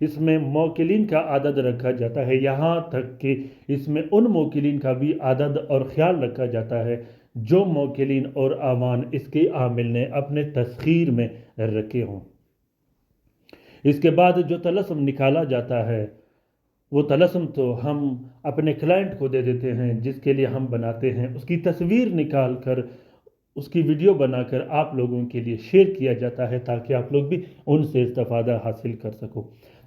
اس میں موکلین کا عدد رکھا جاتا ہے، یہاں تک کہ اس میں ان موکلین کا بھی عدد اور خیال رکھا جاتا ہے جو موکلین اور اعوان اس کے عامل نے اپنے تسخیر میں رکھے ہوں۔ اس کے بعد جو طلسم نکالا جاتا ہے وہ طلسم تو ہم اپنے کلائنٹ کو دے دیتے ہیں جس کے لیے ہم بناتے ہیں، اس کی تصویر نکال کر اس کی ویڈیو بنا کر آپ لوگوں کے لیے شیئر کیا جاتا ہے تاکہ آپ لوگ بھی ان سے استفادہ حاصل کر سکو۔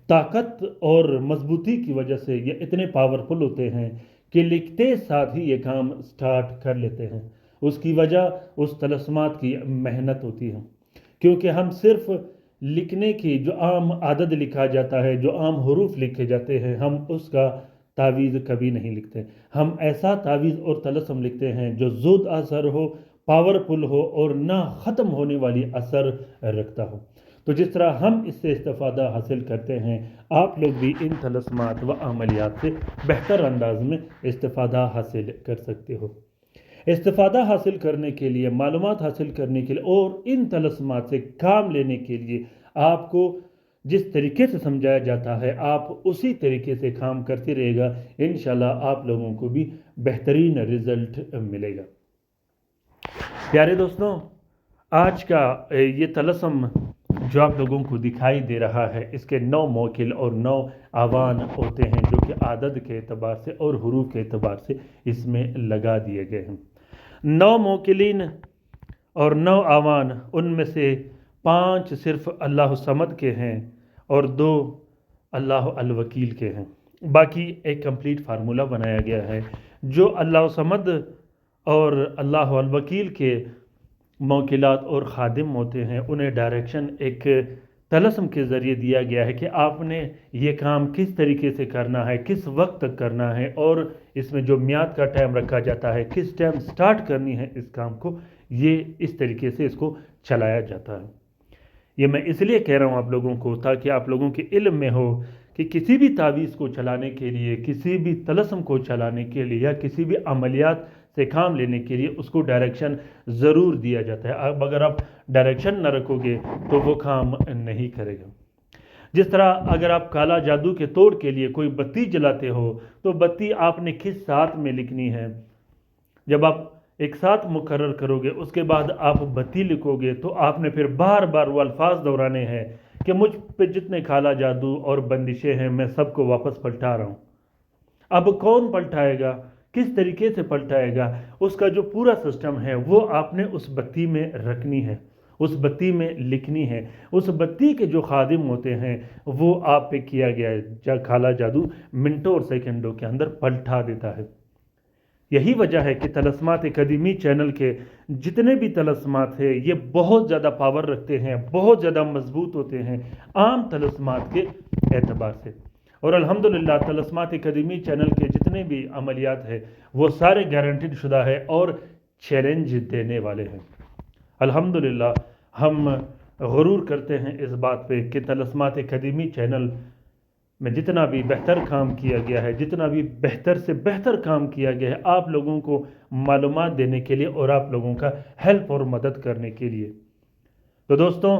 طاقت اور مضبوطی کی وجہ سے یہ اتنے پاورفل ہوتے ہیں کہ لکھتے ساتھ ہی یہ کام سٹارٹ کر لیتے ہیں۔ اس کی وجہ اس طلسمات کی محنت ہوتی ہے، کیونکہ ہم صرف لکھنے کی جو عام عدد لکھا جاتا ہے، جو عام حروف لکھے جاتے ہیں، ہم اس کا تعویذ کبھی نہیں لکھتے۔ ہم ایسا تعویذ اور طلسم لکھتے ہیں جو زود اثر ہو، پاورفل ہو اور نہ ختم ہونے والی اثر رکھتا ہو۔ تو جس طرح ہم اس سے استفادہ حاصل کرتے ہیں، آپ لوگ بھی ان طلسمات و عملیات سے بہتر انداز میں استفادہ حاصل کر سکتے ہو۔ استفادہ حاصل کرنے کے لیے، معلومات حاصل کرنے کے لیے اور ان طلسمات سے کام لینے کے لیے آپ کو جس طریقے سے سمجھایا جاتا ہے آپ اسی طریقے سے کام کرتے رہے گا، انشاءاللہ آپ لوگوں کو بھی بہترین رزلٹ ملے گا۔ پیارے دوستوں، آج کا یہ طلسم جو آپ لوگوں کو دکھائی دے رہا ہے، اس کے 9 موکل اور 9 اعوان ہوتے ہیں جو کہ عدد کے اعتبار سے اور حروف کے اعتبار سے اس میں لگا دیے گئے ہیں۔ 9 موکلین اور 9 اعوان، ان میں سے 5 صرف اللہ الصمد کے ہیں اور 2 اللہ الوکیل کے ہیں۔ باقی ایک کمپلیٹ فارمولہ بنایا گیا ہے۔ جو اللہ الصمد اور اللہ الوکیل کے موکلات اور خادم ہوتے ہیں انہیں ڈائریکشن ایک طلسم کے ذریعے دیا گیا ہے کہ آپ نے یہ کام کس طریقے سے کرنا ہے، کس وقت تک کرنا ہے، اور اس میں جو میعاد کا ٹائم رکھا جاتا ہے، کس ٹائم سٹارٹ کرنی ہے اس کام کو، یہ اس طریقے سے اس کو چلایا جاتا ہے۔ یہ میں اس لیے کہہ رہا ہوں آپ لوگوں کو تاکہ آپ لوگوں کے علم میں ہو کہ کسی بھی تعویذ کو چلانے کے لیے، کسی بھی طلسم کو چلانے کے لیے یا کسی بھی عملیات سے کام لینے کے لیے اس کو ڈائریکشن ضرور دیا جاتا ہے۔ اب اگر آپ ڈائریکشن نہ رکھو گے تو وہ کام نہیں کرے گا۔ جس طرح اگر آپ کالا جادو کے توڑ کے لیے کوئی بتی جلاتے ہو تو بتی آپ نے کس ساتھ میں لکھنی ہے، جب آپ ایک ساتھ مقرر کرو گے اس کے بعد آپ بتی لکھو گے تو آپ نے پھر بار بار وہ الفاظ دہرانے ہیں کہ مجھ پہ جتنے کالا جادو اور بندشیں ہیں میں سب کو واپس پلٹا رہا ہوں۔ اب کون پلٹائے گا، کس طریقے سے پلٹائے گا، اس کا جو پورا سسٹم ہے وہ آپ نے اس بتی میں رکھنی ہے، اس بتی میں لکھنی ہے۔ اس بتی کے جو خادم ہوتے ہیں وہ آپ پہ کیا گیا کالا جادو منٹوں اور سیکنڈوں کے اندر پلٹا دیتا ہے۔ یہی وجہ ہے کہ طلسمات قدیمی چینل کے جتنے بھی طلسمات ہیں یہ بہت زیادہ پاور رکھتے ہیں، بہت زیادہ مضبوط ہوتے ہیں عام طلسمات کے اعتبار سے۔ اور الحمدللہ طلسمات قدیمی چینل کے جتنے بھی عملیات ہیں وہ سارے گارنٹیڈ شدہ ہے اور چیلنج دینے والے ہیں۔ الحمدللہ ہم غرور کرتے ہیں اس بات پہ کہ طلسمات قدیمی چینل میں جتنا بھی بہتر کام کیا گیا ہے، جتنا بھی بہتر سے بہتر کام کیا گیا ہے آپ لوگوں کو معلومات دینے کے لیے اور آپ لوگوں کا ہیلپ اور مدد کرنے کے لیے۔ تو دوستوں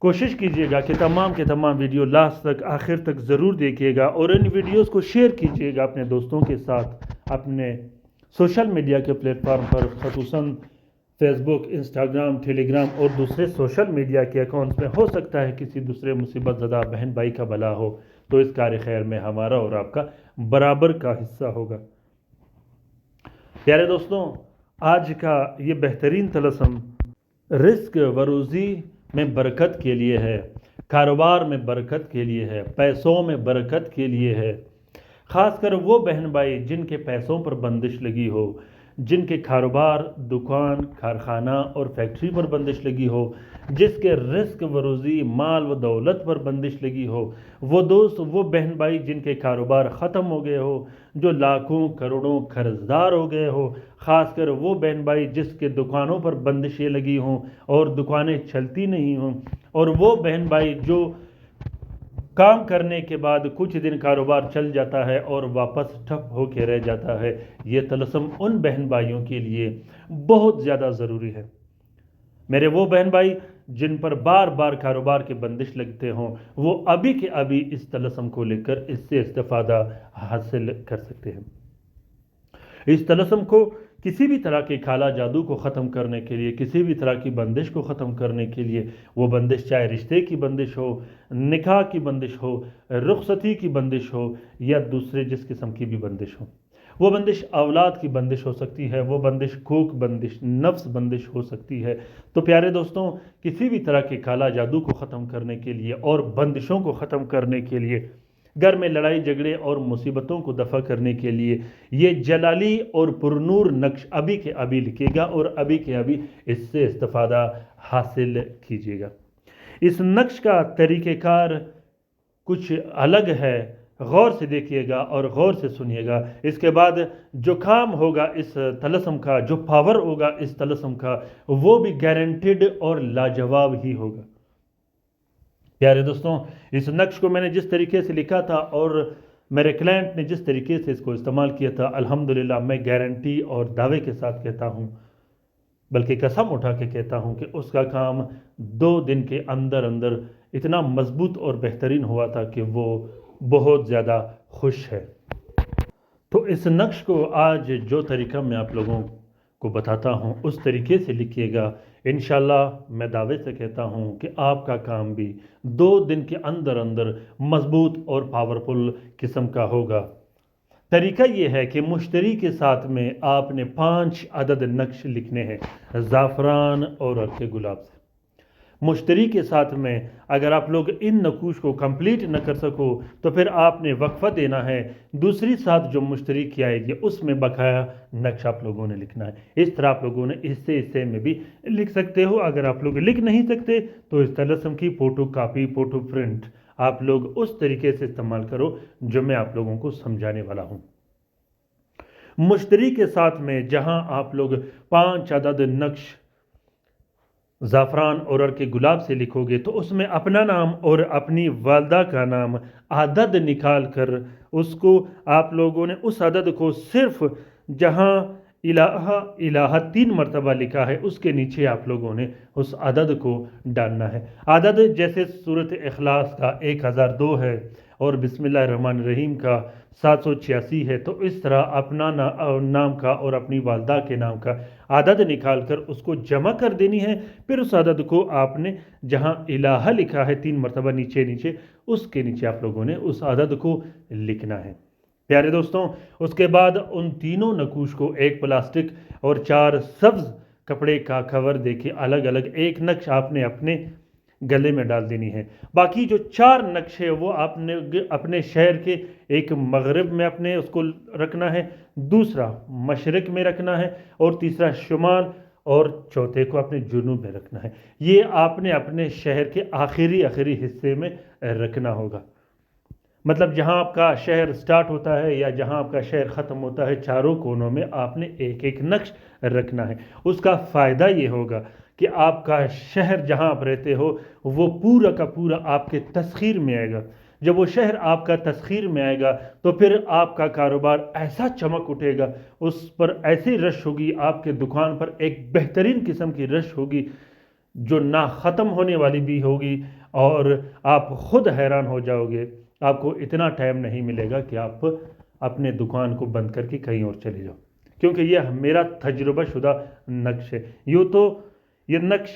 کوشش کیجئے گا کہ تمام کے تمام ویڈیو لاسٹ تک، آخر تک ضرور دیکھیے گا اور ان ویڈیوز کو شیئر کیجئے گا اپنے دوستوں کے ساتھ، اپنے سوشل میڈیا کے پلیٹ فارم پر، خصوصاً فیس بک، انسٹاگرام، ٹیلی گرام اور دوسرے سوشل میڈیا کے اکاؤنٹس میں۔ ہو سکتا ہے کسی دوسرے مصیبت زدہ بہن بھائی کا بھلا ہو تو اس کار خیر میں ہمارا اور آپ کا برابر کا حصہ ہوگا۔ پیارے دوستوں، آج کا یہ بہترین طلسم رزق و روزی میں برکت کے لیے ہے، کاروبار میں برکت کے لیے ہے، پیسوں میں برکت کے لیے ہے۔ خاص کر وہ بہن بھائی جن کے پیسوں پر بندش لگی ہو، جن کے کاروبار، دکان، کارخانہ اور فیکٹری پر بندش لگی ہو، جس کے رزق و روزی، مال و دولت پر بندش لگی ہو، وہ دوست، وہ بہن بھائی جن کے کاروبار ختم ہو گئے ہو، جو لاکھوں کروڑوں قرضدار ہو گئے ہو، خاص کر وہ بہن بھائی جس کے دکانوں پر بندشیں لگی ہوں اور دکانیں چلتی نہیں ہوں، اور وہ بہن بھائی جو کام کرنے کے بعد کچھ دن کاروبار چل جاتا ہے اور واپس ٹھپ ہو کے رہ جاتا ہے، یہ طلسم ان بہن بھائیوں کے لیے بہت زیادہ ضروری ہے۔ میرے وہ بہن بھائی جن پر بار بار کاروبار کے بندش لگتے ہوں، وہ ابھی کے ابھی اس طلسم کو لے کر اس سے استفادہ حاصل کر سکتے ہیں۔ اس طلسم کو کسی بھی طرح کے کالا جادو کو ختم کرنے کے لیے، کسی بھی طرح کی بندش کو ختم کرنے کے لیے، وہ بندش چاہے رشتے کی بندش ہو، نکاح کی بندش ہو، رخصتی کی بندش ہو، یا دوسرے جس قسم کی بھی بندش ہو، وہ بندش اولاد کی بندش ہو سکتی ہے، وہ بندش کوک بندش، نفس بندش ہو سکتی ہے۔ تو پیارے دوستوں، کسی بھی طرح کے کالا جادو کو ختم کرنے کے لیے اور بندشوں کو ختم کرنے کے لیے، گھر میں لڑائی جھگڑے اور مصیبتوں کو دفع کرنے کے لیے یہ جلالی اور پرنور نقش ابھی کے ابھی لکھے گا اور ابھی کے ابھی اس سے استفادہ حاصل کیجیے گا۔ اس نقش کا طریقہ کار کچھ الگ ہے، غور سے دیکھیے گا اور غور سے سنیے گا۔ اس کے بعد جو کام ہوگا اس طلسم کا، جو پاور ہوگا اس طلسم کا، وہ بھی گارنٹیڈ اور لاجواب ہی ہوگا۔ پیارے دوستوں، اس نقش کو میں نے جس طریقے سے لکھا تھا اور میرے کلائنٹ نے جس طریقے سے اس کو استعمال کیا تھا، الحمدللہ میں گارنٹی اور دعوے کے ساتھ کہتا ہوں، بلکہ قسم اٹھا کے کہتا ہوں کہ اس کا کام 2 دن کے اندر اندر اتنا مضبوط اور بہترین ہوا تھا کہ وہ بہت زیادہ خوش ہے۔ تو اس نقش کو آج جو طریقہ میں آپ لوگوں کو بتاتا ہوں اس طریقے سے لکھیے گا، انشاءاللہ میں دعوے سے کہتا ہوں کہ آپ کا کام بھی 2 دن کے اندر اندر مضبوط اور پاورفل قسم کا ہوگا۔ طریقہ یہ ہے کہ مشتری کے ساتھ میں آپ نے 5 عدد نقش لکھنے ہیں زعفران اور عرق گلاب سے۔ مشتری کے ساتھ میں اگر آپ لوگ ان نقوش کو کمپلیٹ نہ کر سکو تو پھر آپ نے وقفہ دینا ہے، دوسری ساتھ جو مشتری کی آئے گی اس میں بقایا نقش آپ لوگوں نے لکھنا ہے۔ اس طرح آپ لوگوں نے حصے میں بھی لکھ سکتے ہو۔ اگر آپ لوگ لکھ نہیں سکتے تو اس طلسم کی فوٹو کاپی، فوٹو پرنٹ آپ لوگ اس طریقے سے استعمال کرو جو میں آپ لوگوں کو سمجھانے والا ہوں۔ مشتری کے ساتھ میں جہاں آپ لوگ 5 عدد نقش زعفران اور عرق گلاب سے لکھو گے تو اس میں اپنا نام اور اپنی والدہ کا نام عدد نکال کر اس کو آپ لوگوں نے اس عدد کو صرف جہاں الہ 3 مرتبہ لکھا ہے اس کے نیچے آپ لوگوں نے اس عدد کو ڈالنا ہے۔ عدد جیسے سورۃ اخلاص کا 1002 ہے اور بسم اللہ الرحمن الرحیم کا 786 ہے، تو اس طرح اپنا نام کا اور اپنی والدہ کے نام کا عدد نکال کر اس کو جمع کر دینی ہے۔ پھر اس عدد کو آپ نے جہاں الہ لکھا ہے 3 مرتبہ نیچے اس کے نیچے آپ لوگوں نے اس عدد کو لکھنا ہے۔ پیارے دوستوں، اس کے بعد ان تینوں نقوش کو ایک پلاسٹک اور 4 سبز کپڑے کا کور دے کے الگ الگ ایک نقش آپ نے اپنے گلے میں ڈال دینی ہے۔ باقی جو 4 نقش ہے وہ آپ نے اپنے شہر کے ایک مغرب میں اپنے اس کو رکھنا ہے، دوسرا مشرق میں رکھنا ہے اور تیسرا شمال اور چوتھے کو اپنے جنوب میں رکھنا ہے۔ یہ آپ نے اپنے شہر کے آخری حصے میں رکھنا ہوگا۔ مطلب جہاں آپ کا شہر سٹارٹ ہوتا ہے یا جہاں آپ کا شہر ختم ہوتا ہے، چاروں کونوں میں آپ نے ایک نقش رکھنا ہے۔ اس کا فائدہ یہ ہوگا کہ آپ کا شہر جہاں آپ رہتے ہو وہ پورا کا پورا آپ کے تسخیر میں آئے گا۔ جب وہ شہر آپ کا تسخیر میں آئے گا تو پھر آپ کا کاروبار ایسا چمک اٹھے گا، اس پر ایسی رش ہوگی، آپ کے دکان پر ایک بہترین قسم کی رش ہوگی جو نہ ختم ہونے والی بھی ہوگی، اور آپ خود حیران ہو جاؤ گے۔ آپ کو اتنا ٹائم نہیں ملے گا کہ آپ اپنے دکان کو بند کر کے کہیں اور چلے جاؤ، کیونکہ یہ میرا تجربہ شدہ نقش ہے۔ یوں تو یہ نقش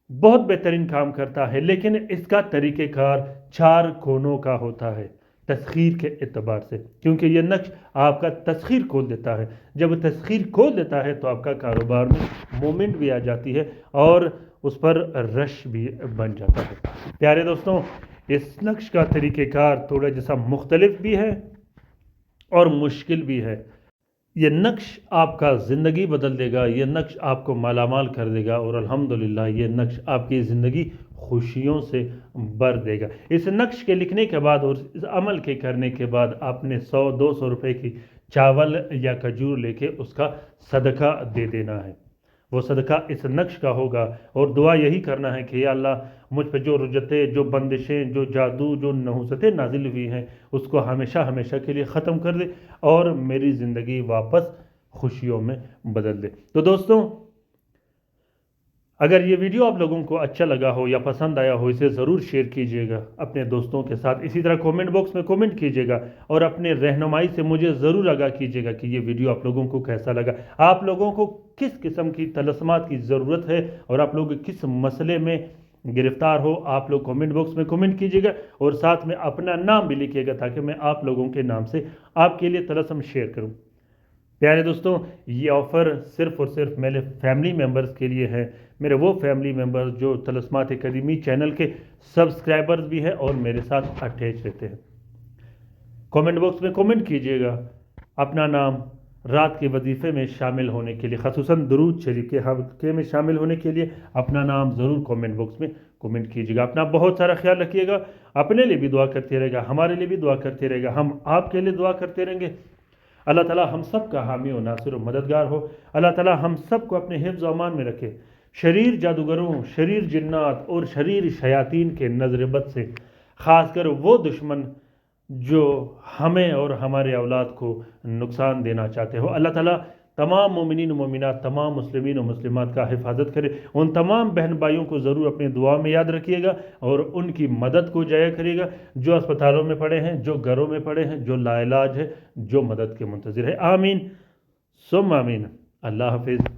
بہت بہترین کام کرتا ہے، لیکن اس کا طریقہ کار 4 کونوں کا ہوتا ہے تسخیر کے اعتبار سے، کیونکہ یہ نقش آپ کا تسخیر کھول دیتا ہے۔ جب تسخیر کھول دیتا ہے تو آپ کا کاروبار میں مومنٹ بھی آ جاتی ہے اور اس پر رش بھی بن جاتا ہے۔ پیارے دوستوں، اس نقش کا طریقہ کار تھوڑا جیسا مختلف بھی ہے اور مشکل بھی ہے۔ یہ نقش آپ کا زندگی بدل دے گا، یہ نقش آپ کو مالا مال کر دے گا، اور الحمدللہ یہ نقش آپ کی زندگی خوشیوں سے بھر دے گا۔ اس نقش کے لکھنے کے بعد اور اس عمل کے کرنے کے بعد آپ نے 100-200 روپے کی چاول یا کھجور لے کے اس کا صدقہ دے دینا ہے۔ وہ صدقہ اس نقش کا ہوگا، اور دعا یہی کرنا ہے کہ یا اللہ مجھ پہ جو رجتیں، جو بندشیں، جو جادو، جو نحوستیں نازل ہوئی ہیں اس کو ہمیشہ ہمیشہ کے لیے ختم کر دے اور میری زندگی واپس خوشیوں میں بدل دے۔ تو دوستوں، اگر یہ ویڈیو آپ لوگوں کو اچھا لگا ہو یا پسند آیا ہو اسے ضرور شیئر کیجیے گا اپنے دوستوں کے ساتھ. اسی طرح کومنٹ باکس میں کومنٹ کیجیے گا اور اپنے رہنمائی سے مجھے ضرور آگاہ کیجیے گا کہ یہ ویڈیو آپ لوگوں کو کیسا لگا. آپ لوگوں کو کس قسم کی طلسمات کی ضرورت ہے اور آپ لوگ کس مسئلے میں گرفتار ہو، آپ لوگ کومنٹ باکس میں کومنٹ کیجیے گا اور ساتھ میں اپنا نام بھی لکھیے گا تاکہ میں آپ لوگوں کے نام سے آپ کے لیے طلسم شیئر کروں. پیارے دوستوں، یہ آفر صرف اور صرف میرے فیملی ممبرز کے لیے ہے، میرے وہ فیملی ممبرز جو طلسمات قدیمی چینل کے سبسکرائبرز بھی ہیں اور میرے ساتھ اٹیچ رہتے ہیں. کومنٹ باکس میں کومنٹ کیجیے گا اپنا نام رات کے وظیفے میں شامل ہونے کے لیے، خصوصاً درود شریف کے حلقے میں شامل ہونے کے لیے اپنا نام ضرور کومنٹ باکس میں کومنٹ کیجیے گا. اپنا بہت سارا خیال رکھیے گا، اپنے لیے بھی دعا کرتے رہے گا، ہمارے لیے بھی دعا کرتے رہے گا، ہم آپ کے لیے دعا کرتے رہیں گے. اللہ تعالیٰ ہم سب کا حامی و ناصر و مددگار ہو. اللہ تعالیٰ ہم سب کو اپنے حفظ و امان میں رکھے. شریر جادوگروں، شریر جنات اور شریر شیاطین کے نظر بد سے، خاص کر وہ دشمن جو ہمیں اور ہمارے اولاد کو نقصان دینا چاہتے ہو، اللہ تعالیٰ تمام مومنین و مومنات، تمام مسلمین و مسلمات کا حفاظت کرے. ان تمام بہن بھائیوں کو ضرور اپنے دعا میں یاد رکھیے گا اور ان کی مدد کو جایا کرے گا جو اسپتالوں میں پڑے ہیں، جو گھروں میں پڑے ہیں، جو لا علاج ہے، جو مدد کے منتظر ہے. آمین ثم آمین. اللہ حافظ.